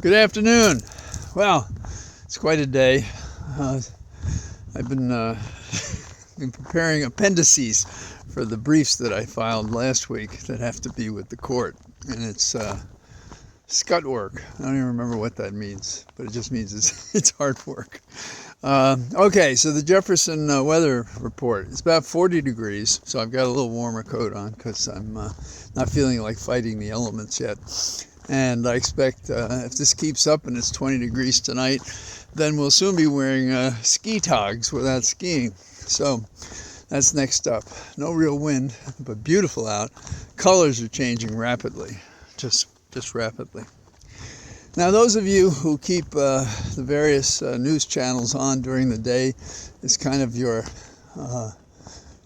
Good afternoon. Well, it's quite a day. I've been been preparing appendices for the briefs that I filed last week that have to be with the court, and it's scut work. I don't even remember what that means, but it just means it's hard work. Okay, so the Jefferson weather report. It's about 40 degrees, so I've got a little warmer coat on because I'm not feeling like fighting the elements yet. And I expect if this keeps up and it's 20 degrees tonight, then we'll soon be wearing ski togs without skiing. So that's next up. No real wind, but beautiful out. Colors are changing rapidly, just rapidly. Now, those of you who keep the various news channels on during the day is kind of your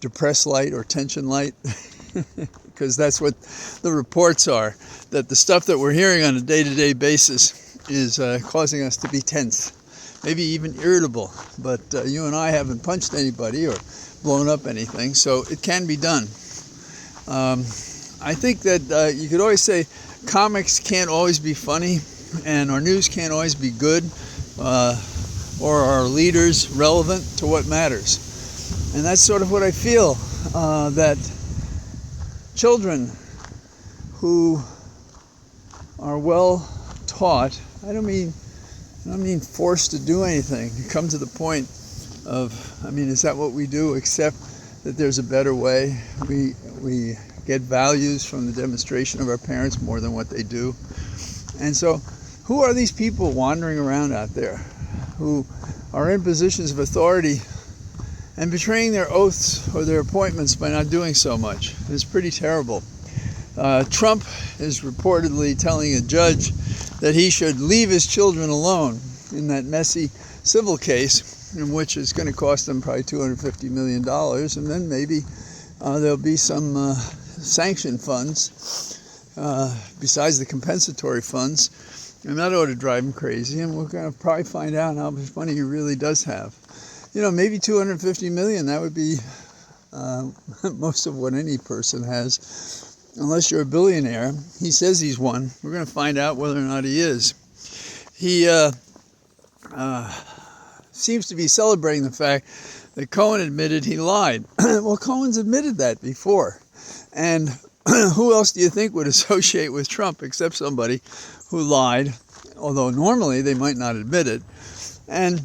depressed light or tension light, because that's what the reports are, that the stuff that we're hearing on a day-to-day basis is causing us to be tense, maybe even irritable. But you and I haven't punched anybody or blown up anything, so it can be done. I think that you could always say comics can't always be funny, and our news can't always be good, or our leaders relevant to what matters. And that's sort of what I feel, that children who are well taught, I don't mean forced to do anything, come to the point of, is that what we do, accept that there's a better way? We get values from the demonstration of our parents more than what they do. And so, who are these people wandering around out there who are in positions of authority and betraying their oaths or their appointments by not doing so much? It's pretty terrible. Trump is reportedly telling a judge that he should leave his children alone in that messy civil case, in which it's going to cost them probably $250 million, and then maybe there'll be some sanction funds besides the compensatory funds. And that ought to drive him crazy, and we're going to probably find out how much money he really does have. Maybe $250 million, that would be most of what any person has, unless you're a billionaire. He says he's one. We're going to find out whether or not he is. He seems to be celebrating the fact that Cohen admitted he lied. Well, Cohen's admitted that before. And who else do you think would associate with Trump except somebody who lied, although normally they might not admit it. And,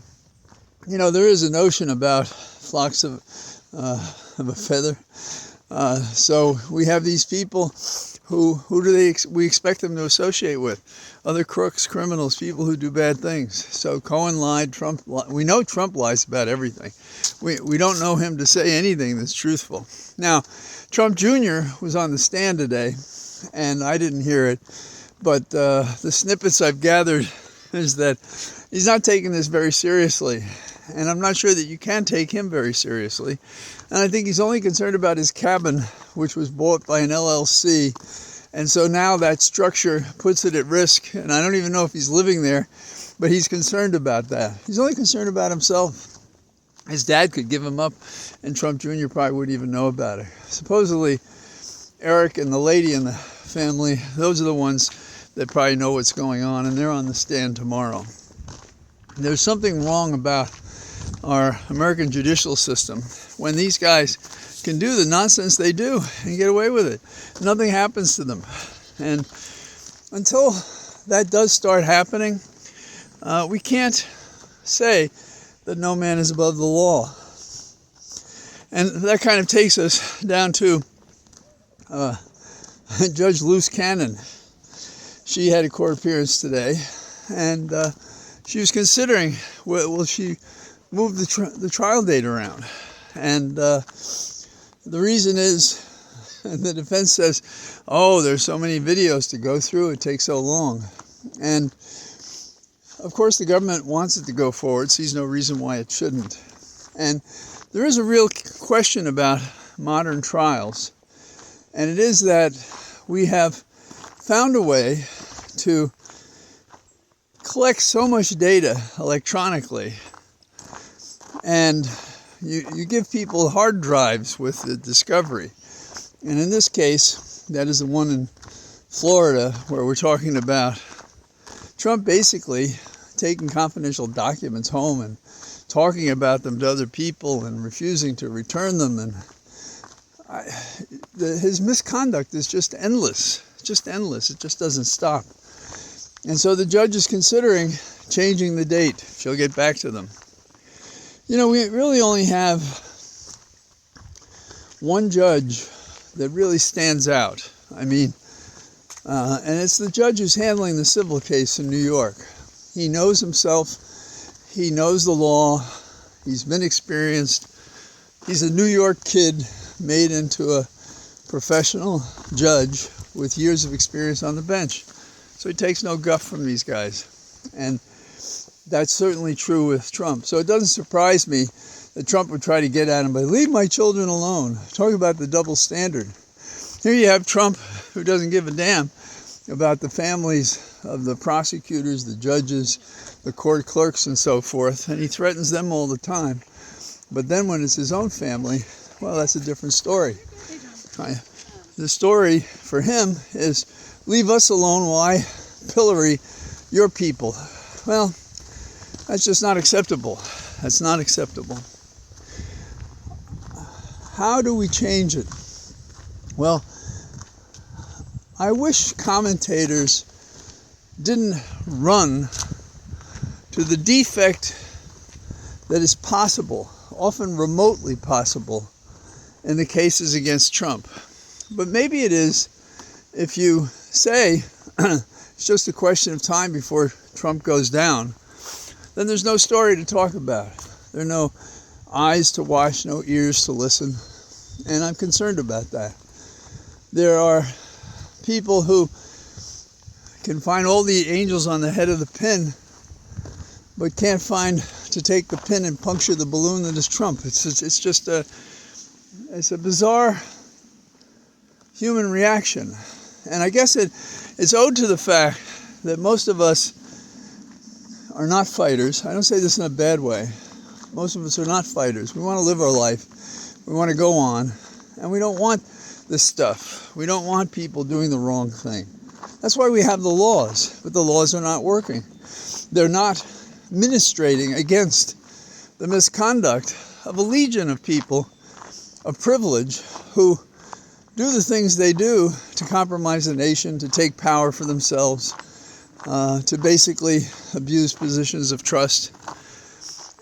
there is a notion about flocks of a feather. So we have these people who do we expect them to associate with? Other crooks, criminals, people who do bad things. So Cohen lied, Trump lied. We know Trump lies about everything. We don't know him to say anything that's truthful. Now, Trump Jr. was on the stand today, and I didn't hear it, but the snippets I've gathered is that he's not taking this very seriously. And I'm not sure that you can take him very seriously. And I think he's only concerned about his cabin, which was bought by an LLC. And so now that structure puts it at risk. And I don't even know if he's living there, but he's concerned about that. He's only concerned about himself. His dad could give him up, and Trump Jr. probably wouldn't even know about it. Supposedly, Eric and the lady in the family, those are the ones that probably know what's going on, and they're on the stand tomorrow. There's something wrong about our American judicial system when these guys can do the nonsense they do and get away with it. Nothing happens to them. And until that does start happening, we can't say that no man is above the law. And that kind of takes us down to Judge Luce Cannon. She had a court appearance today, and she was considering, will she move the trial date around? And the reason is, the defense says, there's so many videos to go through, it takes so long. And of course the government wants it to go forward, sees no reason why it shouldn't. And there is a real question about modern trials, and it is that we have found a way to collect so much data electronically, and you give people hard drives with the discovery. And in this case, that is the one in Florida where we're talking about Trump basically taking confidential documents home and talking about them to other people and refusing to return them, and his misconduct is just endless. Just endless. It just doesn't stop. And so the judge is considering changing the date. She'll get back to them. You know, we really only have one judge that really stands out. I mean, and it's the judge who's handling the civil case in New York. He knows himself. He knows the law. He's been experienced. He's a New York kid made into a professional judge with years of experience on the bench. So he takes no guff from these guys. And that's certainly true with Trump. So it doesn't surprise me that Trump would try to get at him by, leave my children alone. Talk about the double standard. Here you have Trump, who doesn't give a damn about the families of the prosecutors, the judges, the court clerks, and so forth, and he threatens them all the time. But then when it's his own family, well, that's a different story. The story for him is, leave us alone while I pillory your people. Well, that's just not acceptable. That's not acceptable. How do we change it? Well, I wish commentators didn't run to the defect that is possible, often remotely possible, in the cases against Trump. But maybe it is if you say it's just a question of time before Trump goes down, then there's no story to talk about. There are no eyes to watch, no ears to listen, and I'm concerned about that. There are people who can find all the angels on the head of the pin, but can't find to take the pin and puncture the balloon that is Trump. It's just a bizarre human reaction. And I guess it's owed to the fact that most of us are not fighters. I don't say this in a bad way. Most of us are not fighters. We want to live our life. We want to go on. And we don't want this stuff. We don't want people doing the wrong thing. That's why we have the laws. But the laws are not working. They're not ministrating against the misconduct of a legion of people of privilege who do the things they do to compromise the nation, to take power for themselves, to basically abuse positions of trust.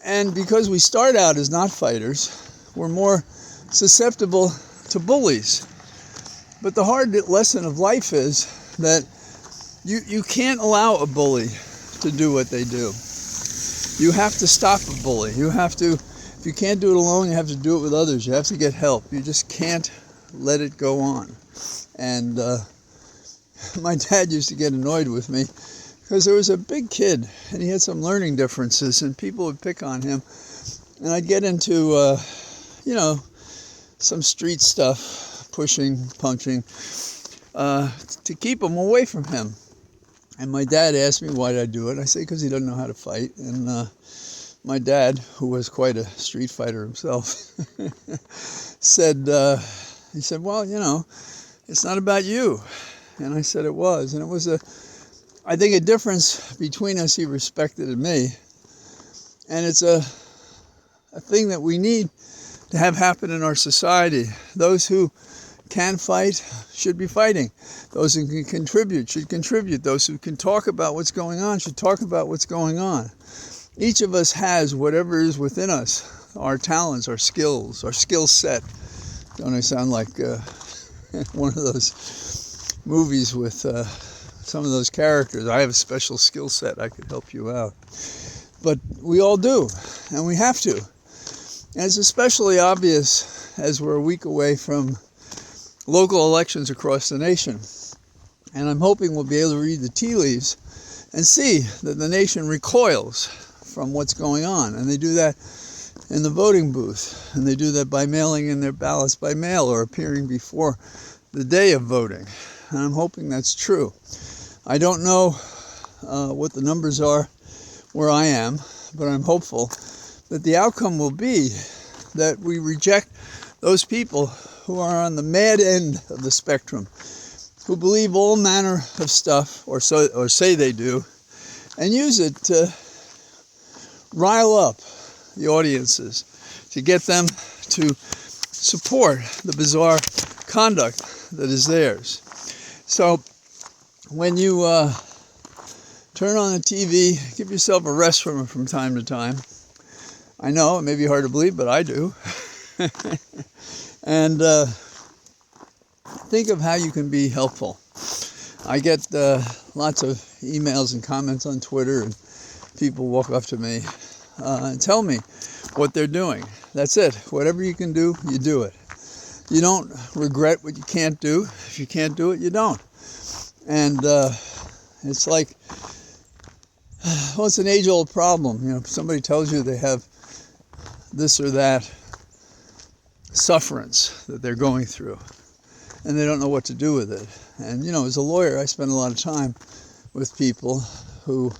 And because we start out as not fighters, we're more susceptible to bullies. But the hard lesson of life is that you can't allow a bully to do what they do. You have to stop a bully. You have to, if you can't do it alone, you have to do it with others. You have to get help. You just can't let it go on. And my dad used to get annoyed with me because there was a big kid and he had some learning differences and people would pick on him. And I'd get into, some street stuff, pushing, punching, to keep him away from him. And my dad asked me why did I do it. I say because he doesn't know how to fight. And my dad, who was quite a street fighter himself, said, well, it's not about you. And I said it was. And it was I think a difference between us he respected and me. And it's a thing that we need to have happen in our society. Those who can fight should be fighting. Those who can contribute should contribute. Those who can talk about what's going on should talk about what's going on. Each of us has whatever is within us, our talents, our skills, our skill set. Don't I sound like one of those movies with some of those characters? I have a special skill set. I could help you out. But we all do, and we have to. And it's especially obvious as we're a week away from local elections across the nation. And I'm hoping we'll be able to read the tea leaves and see that the nation recoils from what's going on. And they do that in the voting booth. And they do that by mailing in their ballots by mail or appearing before the day of voting. And I'm hoping that's true. I don't know what the numbers are where I am, but I'm hopeful that the outcome will be that we reject those people who are on the mad end of the spectrum, who believe all manner of stuff, or say they do, and use it to rile up the audiences, to get them to support the bizarre conduct that is theirs. So when you turn on the TV, give yourself a rest from it from time to time. I know it may be hard to believe, but I do. And think of how you can be helpful. I get lots of emails and comments on Twitter, and people walk up to me and tell me what they're doing. That's it. Whatever you can do, you do it. You don't regret what you can't do. If you can't do it, you don't. And it's like, well, it's an age-old problem. You know, if somebody tells you they have this or that sufferance that they're going through, and they don't know what to do with it. And, you know, as a lawyer, I spend a lot of time with people who,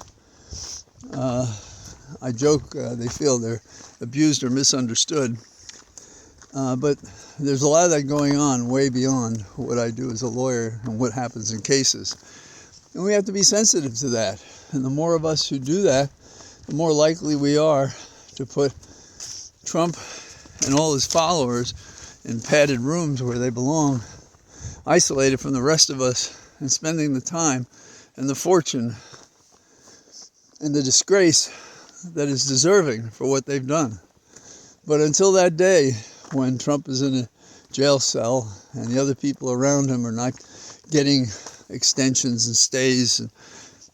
I joke, they feel they're abused or misunderstood. But there's a lot of that going on way beyond what I do as a lawyer and what happens in cases. And we have to be sensitive to that. And the more of us who do that, the more likely we are to put Trump and all his followers in padded rooms where they belong, isolated from the rest of us, and spending the time and the fortune and the disgrace that is deserving for what they've done. But until that day, when Trump is in a jail cell and the other people around him are not getting extensions and stays, and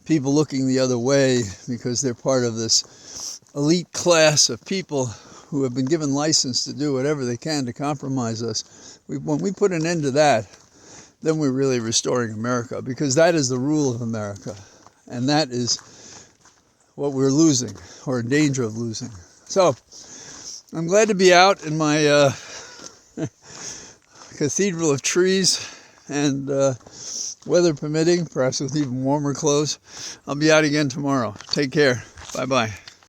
people looking the other way because they're part of this elite class of people who have been given license to do whatever they can to compromise us, when we put an end to that, then we're really restoring America, because that is the rule of America, and that is what we're losing, or in danger of losing. So I'm glad to be out in my cathedral of trees, and weather permitting, perhaps with even warmer clothes. I'll be out again tomorrow. Take care. Bye-bye.